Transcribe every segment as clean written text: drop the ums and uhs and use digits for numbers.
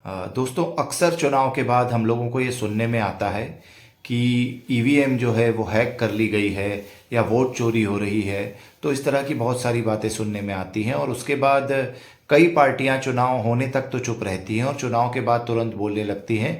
दोस्तों, अक्सर चुनाव के बाद हम लोगों को ये सुनने में आता है कि ईवीएम जो है वो हैक कर ली गई है या वोट चोरी हो रही है। तो इस तरह की बहुत सारी बातें सुनने में आती हैं और उसके बाद कई पार्टियां चुनाव होने तक तो चुप रहती हैं और चुनाव के बाद तुरंत बोलने लगती हैं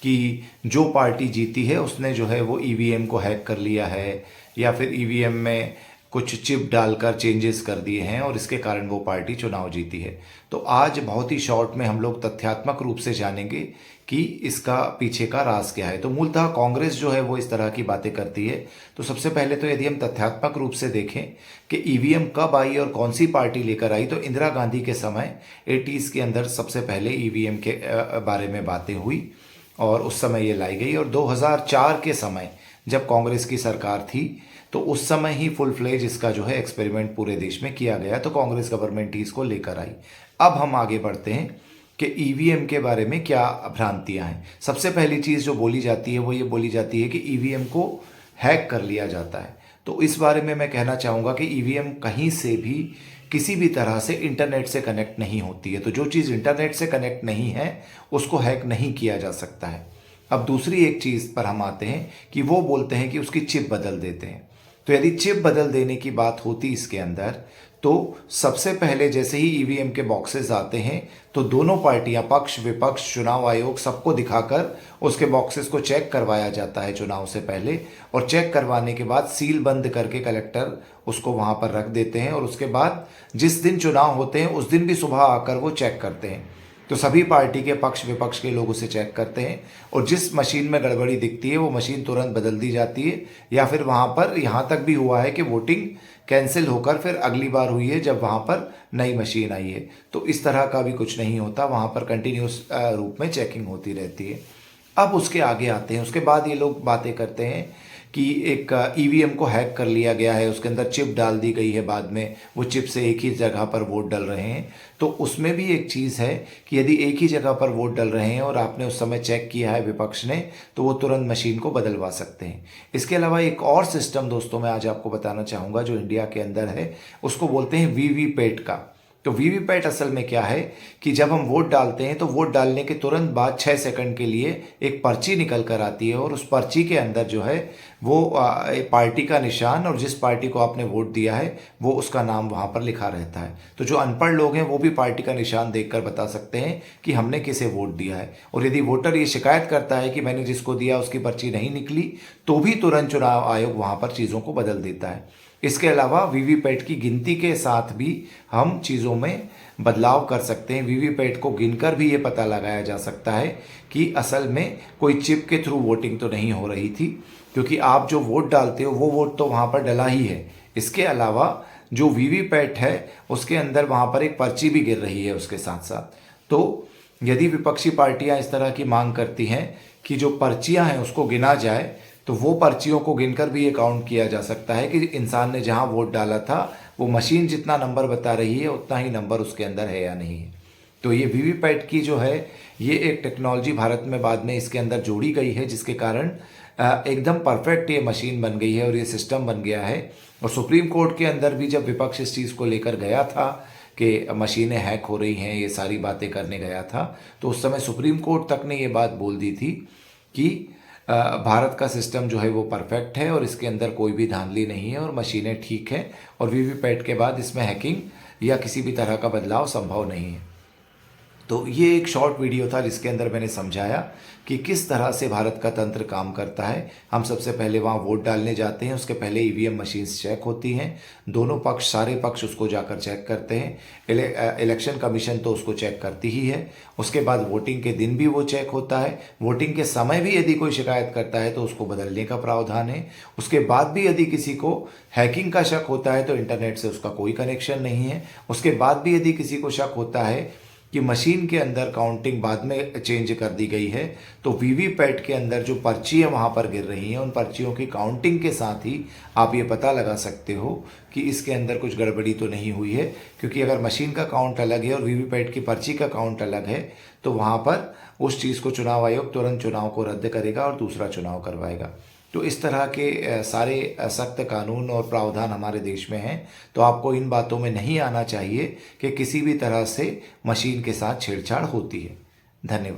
कि जो पार्टी जीती है उसने जो है वो ईवीएम को हैक कर लिया है या फिर ईवीएम में कुछ चिप डालकर चेंजेस कर दिए हैं और इसके कारण वो पार्टी चुनाव जीती है। तो आज बहुत ही शॉर्ट में हम लोग तथ्यात्मक रूप से जानेंगे कि इसका पीछे का राज क्या है। तो मूलतः कांग्रेस जो है वो इस तरह की बातें करती है। तो सबसे पहले तो यदि हम तथ्यात्मक रूप से देखें कि ईवीएम कब आई और कौन सी पार्टी लेकर आई, तो इंदिरा गांधी के समय 80s के अंदर सबसे पहले ईवीएम के बारे में बातें हुई और उस समय ये लाई गई। और 2004 के समय जब कांग्रेस की सरकार थी तो उस समय ही फुल फ्लेज इसका जो है एक्सपेरिमेंट पूरे देश में किया गया। तो कांग्रेस गवर्नमेंट ही इसको लेकर आई। अब हम आगे बढ़ते हैं कि ईवीएम के बारे में क्या भ्रांतियां हैं। सबसे पहली चीज़ जो बोली जाती है वो ये बोली जाती है कि ईवीएम को हैक कर लिया जाता है। तो इस बारे में मैं कहना चाहूँगा कि ईवीएम कहीं से भी किसी भी तरह से इंटरनेट से कनेक्ट नहीं होती है। तो जो चीज़ इंटरनेट से कनेक्ट नहीं है उसको हैक नहीं किया जा सकता है। अब दूसरी एक चीज़ पर हम आते हैं कि वो बोलते हैं कि उसकी चिप बदल देते हैं। तो यदि चिप बदल देने की बात होती इसके अंदर, तो सबसे पहले जैसे ही ईवीएम के बॉक्सेस आते हैं तो दोनों पार्टियां, पक्ष विपक्ष, चुनाव आयोग, सबको दिखाकर उसके बॉक्सेस को चेक करवाया जाता है चुनाव से पहले। और चेक करवाने के बाद सील बंद करके कलेक्टर उसको वहां पर रख देते हैं और उसके बाद जिस दिन चुनाव होते हैं उस दिन भी सुबह आकर वो चेक करते हैं। तो सभी पार्टी के पक्ष विपक्ष के लोग उसे चेक करते हैं और जिस मशीन में गड़बड़ी दिखती है वो मशीन तुरंत बदल दी जाती है। या फिर वहाँ पर यहाँ तक भी हुआ है कि वोटिंग कैंसिल होकर फिर अगली बार हुई है जब वहाँ पर नई मशीन आई है। तो इस तरह का भी कुछ नहीं होता, वहाँ पर कंटिन्यूस रूप में चेकिंग होती रहती है। अब उसके आगे आते हैं, उसके बाद ये लोग बातें करते हैं कि एक ईवीएम को हैक कर लिया गया है, उसके अंदर चिप डाल दी गई है, बाद में वो चिप से एक ही जगह पर वोट डल रहे हैं। तो उसमें भी एक चीज़ है कि यदि एक ही जगह पर वोट डल रहे हैं और आपने उस समय चेक किया है विपक्ष ने, तो वो तुरंत मशीन को बदलवा सकते हैं। इसके अलावा एक और सिस्टम दोस्तों मैं आज आपको बताना चाहूँगा जो इंडिया के अंदर है, उसको बोलते हैं वीवीपैट का। तो वीवीपैट असल में क्या है कि जब हम वोट डालते हैं तो वोट डालने के तुरंत बाद 6 सेकंड के लिए एक पर्ची निकल कर आती है और उस पर्ची के अंदर जो है वो पार्टी का निशान और जिस पार्टी को आपने वोट दिया है वो उसका नाम वहाँ पर लिखा रहता है। तो जो अनपढ़ लोग हैं वो भी पार्टी का निशान देखकर बता सकते हैं कि हमने किसे वोट दिया है। और यदि वोटर ये शिकायत करता है कि मैंने जिसको दिया उसकी पर्ची नहीं निकली, तो भी तुरंत चुनाव आयोग वहाँ पर चीज़ों को बदल देता है। इसके अलावा वीवीपैट की गिनती के साथ भी हम चीज़ों में बदलाव कर सकते हैं। वीवीपैट को गिनकर भी ये पता लगाया जा सकता है कि असल में कोई चिप के थ्रू वोटिंग तो नहीं हो रही थी, क्योंकि आप जो वोट डालते हो वो वोट तो वहाँ पर डला ही है। इसके अलावा जो वीवीपैट है उसके अंदर वहाँ पर एक पर्ची भी गिर रही है उसके साथ साथ। तो यदि विपक्षी पार्टियाँ इस तरह की मांग करती हैं कि जो पर्चियाँ हैं उसको गिना जाए, तो वो पर्चियों को गिनकर भी ये काउंट किया जा सकता है कि इंसान ने जहां वोट डाला था वो मशीन जितना नंबर बता रही है उतना ही नंबर उसके अंदर है या नहीं है। तो ये वीवीपैट की जो है ये एक टेक्नोलॉजी भारत में बाद में इसके अंदर जोड़ी गई है, जिसके कारण एकदम परफेक्ट ये मशीन बन गई है और ये सिस्टम बन गया है। और सुप्रीम कोर्ट के अंदर भी जब विपक्ष इस चीज़ को लेकर गया था कि मशीनें हैक हो रही हैं, ये सारी बातें करने गया था, तो उस समय सुप्रीम कोर्ट तक ने ये बात बोल दी थी कि भारत का सिस्टम जो है वो परफेक्ट है और इसके अंदर कोई भी धांधली नहीं है और मशीनें ठीक हैं और वीवीपैट के बाद इसमें हैकिंग या किसी भी तरह का बदलाव संभव नहीं है। तो ये एक शॉर्ट वीडियो था जिसके अंदर मैंने समझाया कि किस तरह से भारत का तंत्र काम करता है। हम सबसे पहले वहाँ वोट डालने जाते हैं, उसके पहले ईवीएम मशीन्स चेक होती हैं, दोनों पक्ष, सारे पक्ष उसको जाकर चेक करते हैं। इलेक्शन कमीशन तो उसको चेक करती ही है। उसके बाद वोटिंग के दिन भी वो चेक होता है। वोटिंग के समय भी यदि कोई शिकायत करता है तो उसको बदलने का प्रावधान है। उसके बाद भी यदि किसी को हैकिंग का शक होता है तो इंटरनेट से उसका कोई कनेक्शन नहीं है। उसके बाद भी यदि किसी को शक होता है कि मशीन के अंदर काउंटिंग बाद में चेंज कर दी गई है, तो वीवीपैट के अंदर जो पर्चियाँ वहाँ पर गिर रही हैं उन पर्चियों की काउंटिंग के साथ ही आप ये पता लगा सकते हो कि इसके अंदर कुछ गड़बड़ी तो नहीं हुई है। क्योंकि अगर मशीन का काउंट अलग है और वीवीपैट की पर्ची का काउंट अलग है तो वहाँ पर उस चीज़ को चुनाव आयोग तुरंत चुनाव को रद्द करेगा और दूसरा चुनाव करवाएगा। तो इस तरह के सारे सख्त कानून और प्रावधान हमारे देश में हैं। तो आपको इन बातों में नहीं आना चाहिए कि किसी भी तरह से मशीन के साथ छेड़छाड़ होती है। धन्यवाद।